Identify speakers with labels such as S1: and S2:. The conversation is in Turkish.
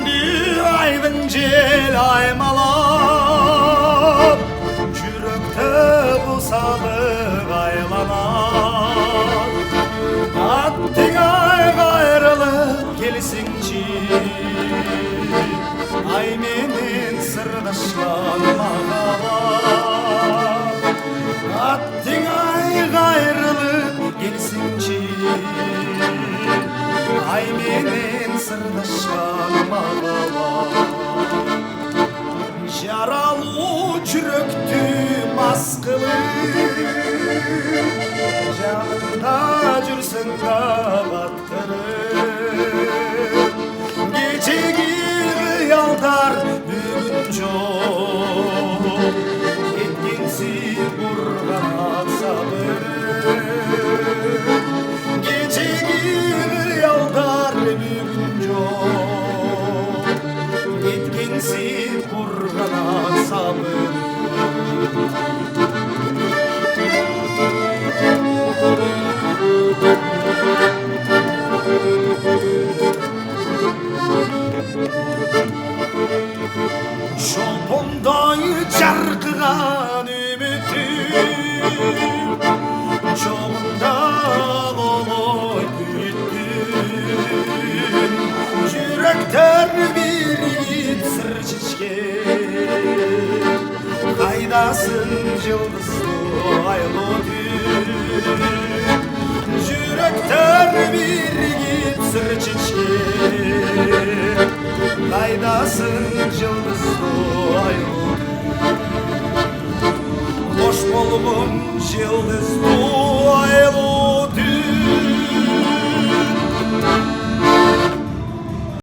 S1: Söndü aydın jel aymalap, Jürökte bu salık aylanar. Atting ay gayrılıp gelsinci, Ay menin sırdaşlanmağa var. Atting ay gayrılıp gelsinci, Ay menin sırdaşlanmağa var. Jaralı jüröktü maskılı, Janında jürsün kabatkırıp, Gecegi hıyaldar бүгін жоқ, Кеткенсің бұрған сабырым. Gecegi hıyaldar бүгін жоқ, Кеткенсің бұрған sabırım. Şolponday çarkıgan ümitim, Çoğunda oloy büyüttün. Yürekten bir yiğit sır çiçken, Kaydasın yıldızlı aylı dün. Yürekten bir yiğit sır çiçken, Kaydasın yıldızlı aylı. Hoş bulgum yıldızlı aylı.